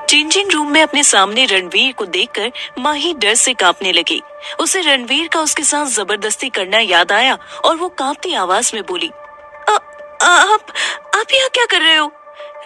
Changing room में अपने सामने रणवीर को देखकर माही डर से कांपने लगी। उसे रणवीर का उसके साथ जबरदस्ती करना याद आया और वो कांपती आवाज में बोली, आप यहाँ क्या कर रहे हो?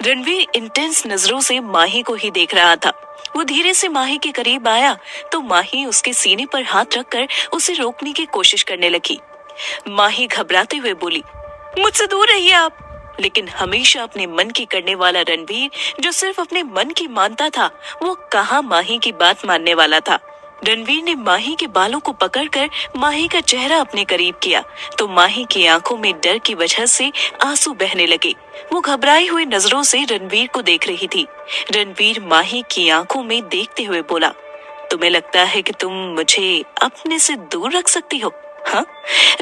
रणवीर इंटेंस नजरों से माही को ही देख रहा था। वो धीरे से माही के करीब आया तो माही उसके सीने पर हाथ रखकर उसे रोकने की कोशिश करने लगी। माही घबराते हुए बोली, मुझसे दूर रहिए आप। लेकिन हमेशा अपने मन की करने वाला रणवीर, जो सिर्फ अपने मन की मानता था, वो कहाँ माही की बात मानने वाला था। रणवीर ने माही के बालों को पकड़कर माही का चेहरा अपने करीब किया तो माही की आंखों में डर की वजह से आंसू बहने लगे। वो घबराई हुई नजरों से रणवीर को देख रही थी। रणवीर माही की आंखों में देखते हुए बोला, तुम्हें लगता है कि तुम मुझे अपने से दूर रख सकती हो? हाँ?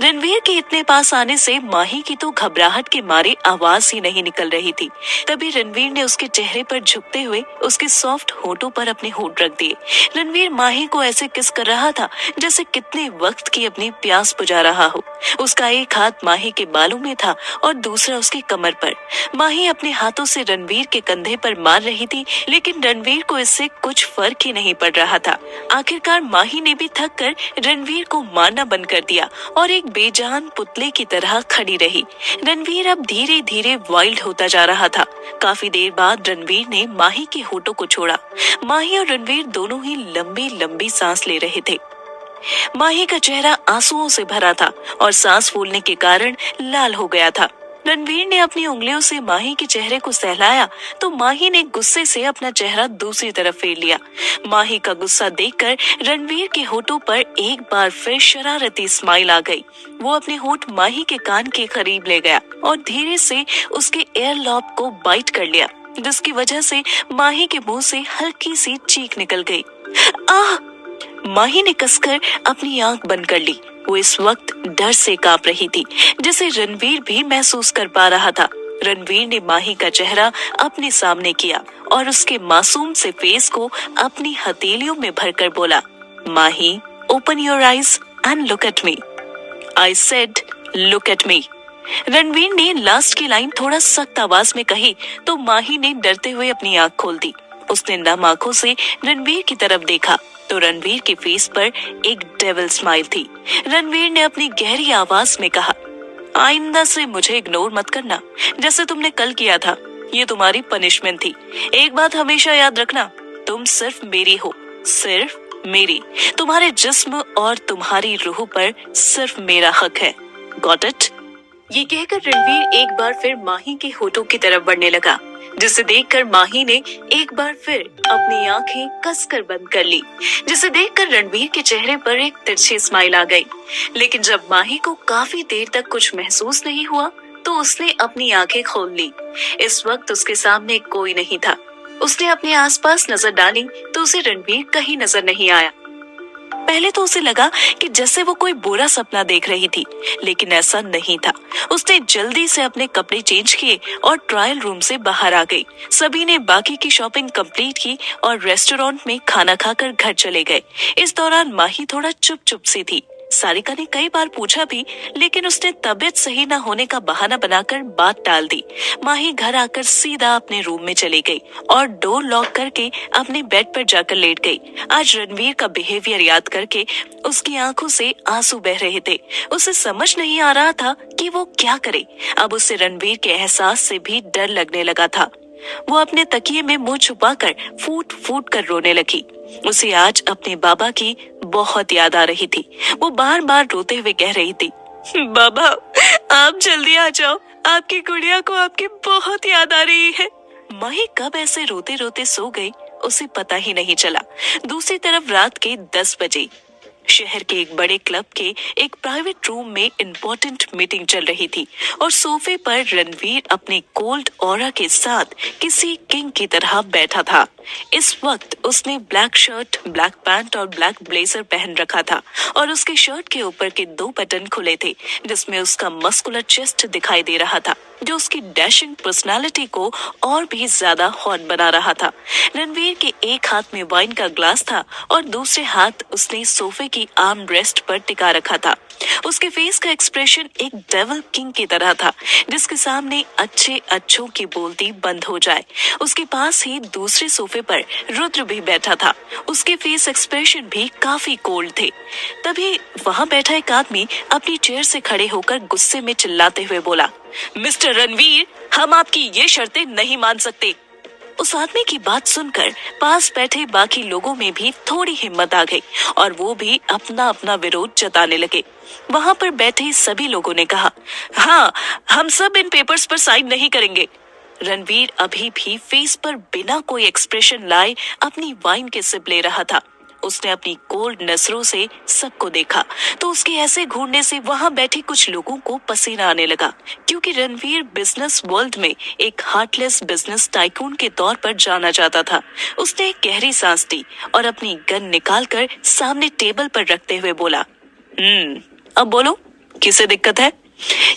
रणवीर के इतने पास आने से माही की तो घबराहट के मारे आवाज ही नहीं निकल रही थी। तभी रणवीर ने उसके चेहरे पर झुकते हुए उसके सॉफ्ट होठों पर अपने होठ रख दिए। रणवीर माही को ऐसे किस कर रहा था जैसे कितने वक्त की अपनी प्यास बुझा रहा हो। उसका एक हाथ माही के बालों में था और दूसरा उसकी कमर पर। माही अपने हाथों से रणवीर के कंधे पर मार रही थी, लेकिन रणवीर को इससे कुछ फर्क ही नहीं पड़ रहा था। आखिरकार माही ने भी थक कर रणवीर को मारना बंद कर दिया और एक बेजान पुतले की तरह खड़ी रही। रणवीर अब धीरे धीरे वाइल्ड होता जा रहा था। काफी देर बाद रणवीर ने माही के होठों को छोड़ा। माही और रणवीर दोनों ही लंबी लंबी सांस ले रहे थे। माही का चेहरा आंसुओं से भरा था और सांस फूलने के कारण लाल हो गया था। रणवीर ने अपनी उंगलियों से माही के चेहरे को सहलाया तो माही ने गुस्से से अपना चेहरा दूसरी तरफ फेर लिया। माही का गुस्सा देखकर रणवीर के होठों पर एक बार फिर शरारती स्माइल आ गई। वो अपने होठ माही के कान के करीब ले गया और धीरे से उसके एयर लॉब को बाइट कर लिया, जिसकी वजह से माही के मुंह से हल्की सी चीख निकल गई। आह! माही ने कसकर अपनी आंख बंद कर ली। वो इस वक्त डर से कांप रही थी, जिसे रणवीर भी महसूस कर पा रहा था। रणवीर ने माही का चेहरा अपने सामने किया और उसके मासूम से फेस को अपनी हथेलियों में भरकर बोला, Mahi, open your eyes and look at me. I said look at me. Ranveer ने लास्ट की लाइन थोड़ा सख्त आवाज में कही तो माही ने डरते हुए अपनी आंख खोल दी। उसने नम आंखों से रणवीर की तरफ देखा तो रणवीर के फेस पर एक डेविल स्माइल थी। रणवीर ने अपनी गहरी आवाज में कहा, आइंदा से मुझे इग्नोर मत करना जैसे तुमने कल किया था। ये तुम्हारी पनिशमेंट थी। एक बात हमेशा याद रखना, तुम सिर्फ मेरी हो, सिर्फ मेरी। तुम्हारे जिस्म और तुम्हारी रूह पर सिर्फ मेरा हक है। Got it? ये कहकर रणवीर एक बार फिर माही के होठों की तरफ बढ़ने लगा, जिसे देखकर माही ने एक बार फिर अपनी आंखें कसकर बंद कर ली, जिसे देखकर रणवीर के चेहरे पर एक तिरछी स्माइल आ गई। लेकिन जब माही को काफी देर तक कुछ महसूस नहीं हुआ तो उसने अपनी आंखें खोल ली। इस वक्त उसके सामने कोई नहीं था। उसने अपने आसपास नजर डाली तो उसे रणवीर कहीं नजर नहीं आया। पहले तो उसे लगा कि जैसे वो कोई बुरा सपना देख रही थी, लेकिन ऐसा नहीं था। उसने जल्दी से अपने कपड़े चेंज किए और ट्रायल रूम से बाहर आ गई। सभी ने बाकी की शॉपिंग कंप्लीट की और रेस्टोरेंट में खाना खाकर घर चले गए। इस दौरान माही थोड़ा चुप चुप सी थी। सारिका ने कई बार पूछा भी, लेकिन उसने तबीयत सही न होने का बहाना बनाकर बात टाल दी। माही घर आकर सीधा अपने रूम में चली गई और डोर लॉक करके अपने बेड पर जाकर लेट गई। आज रणवीर का बिहेवियर याद करके उसकी आंखों से आंसू बह रहे थे। उसे समझ नहीं आ रहा था कि वो क्या करे। अब उसे रणवीर के एहसास से भी डर लगने लगा था। वो अपने तकिए में मुंह छुपाकर फूट फूट कर रोने लगी। उसे आज अपने बाबा की बहुत याद आ रही थी। वो बार बार रोते हुए कह रही थी, बाबा आप जल्दी आ जाओ, आपकी गुड़िया को आपकी बहुत याद आ रही है। माही कब ऐसे रोते रोते सो गई उसे पता ही नहीं चला। दूसरी तरफ रात के 10 बजे शहर के एक बड़े क्लब के एक प्राइवेट रूम में इम्पोर्टेंट मीटिंग चल रही थी और सोफे पर रणवीर अपने कोल्ड ऑरा के साथ किसी किंग की तरह बैठा था। इस वक्त उसने ब्लैक शर्ट, ब्लैक पैंट और ब्लैक ब्लेजर पहन रखा था और उसके शर्ट के ऊपर के 2 बटन खुले थे, जिसमें उसका मस्कुलर चेस्ट दिखाई दे रहा था। जो उसकी डैशिंग पर्सनालिटी को और भी ज्यादा हॉट बना रहा था। रणवीर के एक हाथ में वाइन का ग्लास था और दूसरे हाथ उसने सोफे की आर्म रेस्ट पर टिका रखा था। उसके फेस का एक्सप्रेशन एक डेविल किंग की तरह था, जिसके सामने अच्छे अच्छों की बोलती बंद हो जाए। उसके पास ही दूसरे सोफे पर रुद्र भी बैठा था। उसके फेस एक्सप्रेशन भी काफी कोल्ड थे। तभी वहां बैठा एक आदमी अपनी चेयर से खड़े होकर गुस्से में चिल्लाते हुए बोला, मिस्टर रणवीर, हम आपकी ये शर्तें नहीं मान सकते। उस आदमी की बात सुनकर पास बैठे बाकी लोगों में भी थोड़ी हिम्मत आ गई और वो भी अपना अपना विरोध जताने लगे। वहां पर बैठे सभी लोगों ने कहा, हाँ, हम सब इन पेपर्स पर साइन नहीं करेंगे। रणवीर अभी भी फेस पर बिना कोई एक्सप्रेशन लाए अपनी वाइन के सिप ले रहा था। उसने अपनी कोल्ड नजरों से सबको देखा तो उसके ऐसे घूरने से वहां बैठे कुछ लोगों को पसीना आने लगा, क्योंकि रणवीर बिजनेस वर्ल्ड में एक हार्टलेस बिजनेस टाइकून के तौर पर जाना जाता था। उसने एक गहरी सांस ली और अपनी गन निकालकर सामने टेबल पर रखते हुए बोला, अब बोलो, किसे दिक्कत है?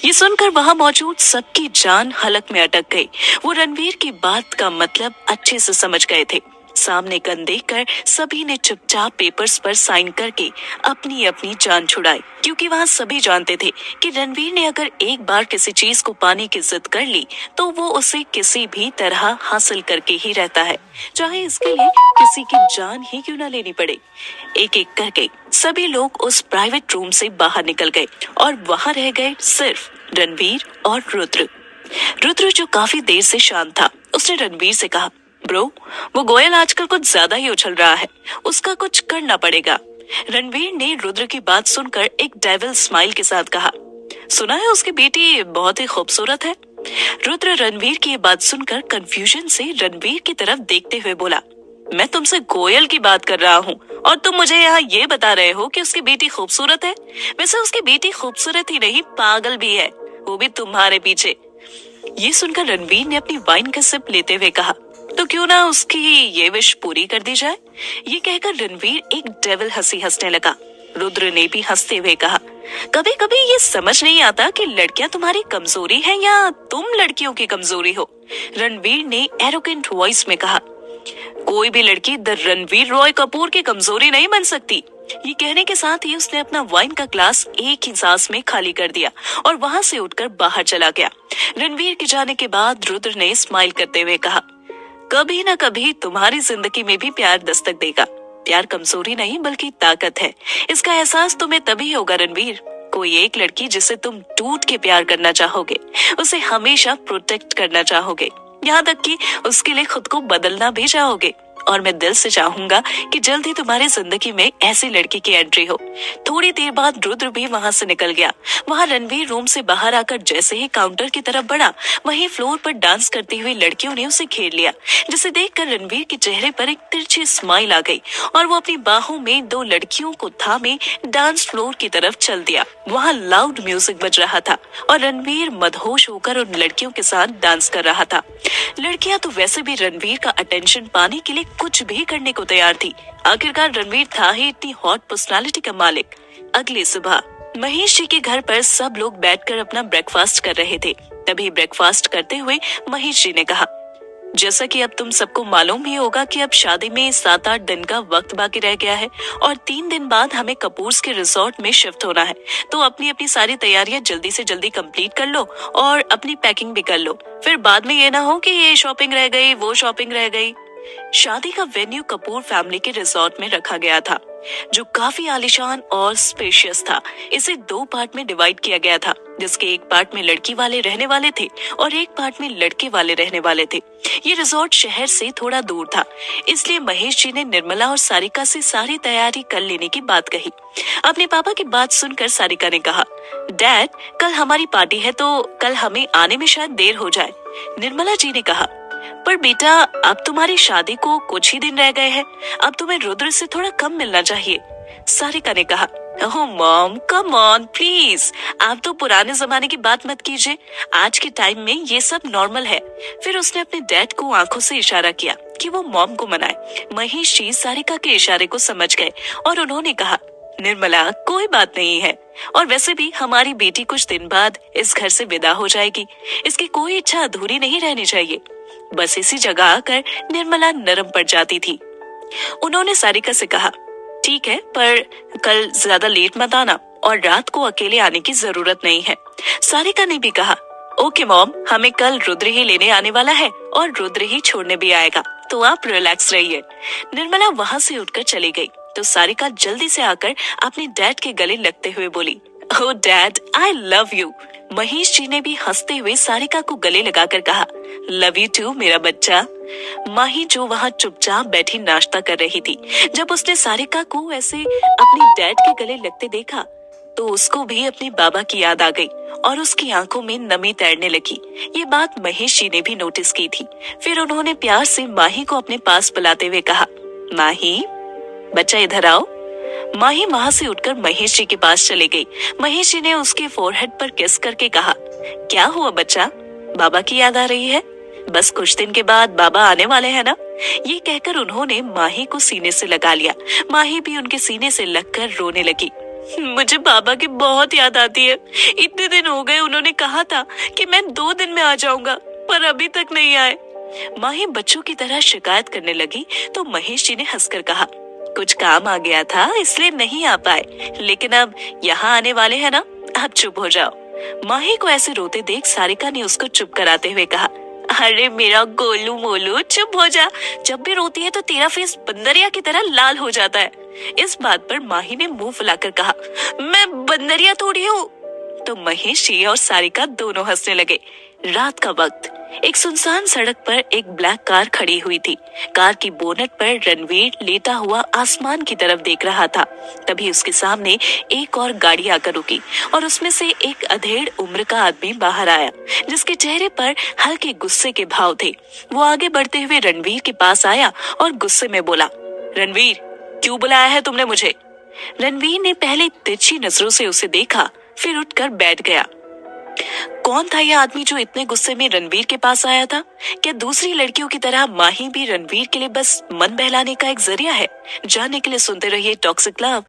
ये सुनकर वहां मौजूद सबकी जान हलक में अटक गई। वो रणवीर की बात का मतलब अच्छे से समझ गए थे। सामने गन देखकर सभी ने चुपचाप पेपर्स पर साइन करके अपनी अपनी जान छुड़ाई, क्योंकि वहां सभी जानते थे कि रणवीर ने अगर एक बार किसी चीज को पाने की जिद कर ली तो वो उसे किसी भी तरह हासिल करके ही रहता है, चाहे इसके लिए किसी की जान ही क्यों न लेनी पड़े। एक एक करके सभी लोग उस प्राइवेट रूम से बाहर निकल गए और वहां रह गए सिर्फ रणवीर और रुद्र। रुद्र, जो काफी देर से शांत था, उसने रणवीर से कहा, ब्रो, वो गोयल आजकल कुछ ज्यादा ही उछल रहा है, उसका कुछ करना पड़ेगा। रणवीर ने रुद्र की बात सुनकर एक डेविल स्माइल के साथ कहा, सुना है उसकी बेटी बहुत ही खूबसूरत है। रुद्र रणवीर की ये बात सुनकर कंफ्यूजन से रणवीर की तरफ देखते हुए बोला, मैं तुमसे गोयल की बात कर रहा हूँ और तुम मुझे यहाँ ये बता रहे हो कि उसकी बेटी खूबसूरत है। वैसे उसकी बेटी खूबसूरत ही नहीं, पागल भी है, वो भी तुम्हारे पीछे। ये सुनकर रणवीर ने अपनी वाइन का सिप लेते हुए कहा, तो क्यों ना उसकी ये विश पूरी कर दी जाए। ये कहकर रणवीर एक डेविल हंसी हंसने लगा। रुद्र ने भी हंसते हुए कहा, कभी कभी ये समझ नहीं आता कि लड़कियां तुम्हारी कमजोरी है या तुम लड़कियों की कमजोरी हो। रणवीर ने एरोगेंट वॉइस में कहा, कोई भी लड़की द रणवीर रॉय कपूर की कमजोरी नहीं बन सकती। ये कहने के साथ ही उसने अपना वाइन का ग्लास एक ही सांस में खाली कर दिया और वहां से उठकर बाहर चला गया। रणवीर के जाने के बाद रुद्र ने स्माइल करते हुए कहा, कभी न कभी तुम्हारी जिंदगी में भी प्यार दस्तक देगा। प्यार कमजोरी नहीं बल्कि ताकत है। इसका एहसास तुम्हें तभी होगा रणवीर। कोई एक लड़की जिसे तुम टूट के प्यार करना चाहोगे, उसे हमेशा प्रोटेक्ट करना चाहोगे, यहाँ तक कि उसके लिए खुद को बदलना भी चाहोगे। और मैं दिल से चाहूंगा कि जल्द ही तुम्हारी जिंदगी में ऐसी लड़की की एंट्री हो। थोड़ी देर बाद रुद्र भी वहां से निकल गया। वहां रणवीर रूम से बाहर आकर जैसे ही काउंटर की तरफ बढ़ा, वहीं फ्लोर पर डांस करती हुई लड़कियों ने उसे घेर लिया, जिसे देखकर रणवीर के चेहरे पर एक तिरछी स्माइल आ गई और वो अपनी बाहों में दो लड़कियों को थामे डांस फ्लोर की तरफ चल दिया। वहाँ लाउड म्यूजिक बज रहा था और रणवीर मदहोश होकर उन लड़कियों के साथ डांस कर रहा था। लड़कियां तो वैसे भी रणवीर का अटेंशन पाने के लिए कुछ भी करने को तैयार थी। आखिरकार रणवीर था ही इतनी हॉट पर्सनालिटी का मालिक। अगली सुबह महेश जी के घर पर सब लोग बैठकर अपना ब्रेकफास्ट कर रहे थे। तभी ब्रेकफास्ट करते हुए महेश जी ने कहा, जैसा कि अब तुम सबको मालूम ही होगा कि अब शादी में 7-8 दिन का वक्त बाकी रह गया है और 3 दिन बाद हमें कपूर्स के रिजॉर्ट में शिफ्ट होना है। तो अपनी अपनी सारी तैयारियां जल्दी से जल्दी कंप्लीट कर लो और अपनी पैकिंग भी कर लो, फिर बाद में ये ना हो कि ये शॉपिंग रह गई, वो शॉपिंग रह गई। शादी का वेन्यू कपूर फैमिली के रिजॉर्ट में रखा गया था, जो काफी आलीशान और स्पेशियस था। इसे 2 पार्ट में डिवाइड किया गया था, जिसके एक पार्ट में लड़की वाले रहने वाले थे और एक पार्ट में लड़के वाले रहने वाले थे। ये रिजॉर्ट शहर से थोड़ा दूर था, इसलिए महेश जी ने निर्मला और सारिका से सारी तैयारी कर लेने की बात कही। अपने पापा की बात सुनकर सारिका ने कहा, डैड, कल हमारी पार्टी है तो कल हमें आने में शायद देर हो जाए। निर्मला जी ने कहा, पर बेटा, अब तुम्हारी शादी को कुछ ही दिन रह गए हैं, अब तुम्हें रुद्र से थोड़ा कम मिलना चाहिए। सारिका ने कहा, ओह मॉम, कम ऑन प्लीज, आप तो पुराने जमाने की बात मत कीजिए, आज के टाइम में ये सब नॉर्मल है। फिर उसने अपने डैड को आंखों से इशारा किया कि वो मॉम को मनाए। महेश जी सारिका के इशारे को समझ गए और उन्होंने कहा, निर्मला, कोई बात नहीं है, और वैसे भी हमारी बेटी कुछ दिन बाद इस घर से विदा हो जाएगी। इसकी कोई इच्छा अधूरी नहीं रहनी चाहिए। बस इसी जगह आकर निर्मला नरम पड़ जाती थी। उन्होंने सारिका से कहा, ठीक है, पर कल ज्यादा लेट मत आना और रात को अकेले आने की जरूरत नहीं है। सारिका ने भी कहा, ओके मॉम, हमें कल रुद्र ही लेने आने वाला है और रुद्र ही छोड़ने भी आएगा, तो आप रिलैक्स रहिए। निर्मला वहां से उठकर चली गई तो सारिका जल्दी से आकर अपने डैड के गले लगते हुए बोली, oh dad, I love you. Mahesh ji ने भी हंसते हुए सारिका को गले लगाकर कहा, लव यू टू मेरा बच्चा। माही जो वहाँ चुपचाप बैठी नाश्ता कर रही थी, जब उसने सारिका को ऐसे अपने डैड के गले लगते देखा तो उसको भी अपने बाबा की याद आ गई और उसकी आंखों में नमी तैरने लगी। ये बात महेश जी ने भी नोटिस की थी। फिर उन्होंने प्यार से माही को अपने पास बुलाते हुए कहा, माही बच्चा इधर आओ। माही वहां से उठकर महेश जी के पास चली गई। महेश जी ने उसके फोरहेड पर किस करके कहा, क्या हुआ बच्चा, बाबा की याद आ रही है? बस कुछ दिन के बाद बाबा आने वाले हैं ना? ये कहकर उन्होंने माही को सीने से लगा लिया। माही भी उनके सीने से लगकर रोने लगी। मुझे बाबा की बहुत याद आती है। इतने दिन हो गए, उन्होंने कहा था कि मैं 2 दिन में आ जाऊंगा, पर अभी तक नहीं आए। माही बच्चों की तरह शिकायत करने लगी तो महेश जी ने हंसकर कहा, कुछ काम आ गया था इसलिए नहीं आ पाए, लेकिन अब यहाँ आने वाले हैं ना, आप चुप हो जाओ। माही को ऐसे रोते देख सारिका ने उसको चुप कराते हुए कहा, अरे मेरा गोलू मोलू, चुप हो जा। जब भी रोती है तो तेरा फेस बंदरिया की तरह लाल हो जाता है। इस बात पर माही ने मुंह फुलाकर कहा, मैं बंदरिया थोड़ी हूँ। तो महेश जी और सारिका दोनों हंसने लगे। रात का वक्त, एक सुनसान सड़क पर एक ब्लैक कार खड़ी हुई थी। कार की बोनट पर रणवीर लेटा हुआ आसमान की तरफ देख रहा था। तभी उसके सामने एक और गाड़ी आकर रुकी और उसमें से एक अधेड़ उम्र का आदमी बाहर आया, जिसके चेहरे पर हल्के गुस्से के भाव थे। वो आगे बढ़ते हुए रणवीर के पास आया और गुस्से में बोला, रणवीर, क्यों बुलाया है तुमने मुझे? रणवीर ने पहले तिरछी नजरों से उसे देखा, फिर उठकर बैठ गया। कौन था यह आदमी जो इतने गुस्से में रणवीर के पास आया था? क्या दूसरी लड़कियों की तरह माही भी रणवीर के लिए बस मन बहलाने का एक जरिया है? जानने के लिए सुनते रहिए टॉक्सिक लव।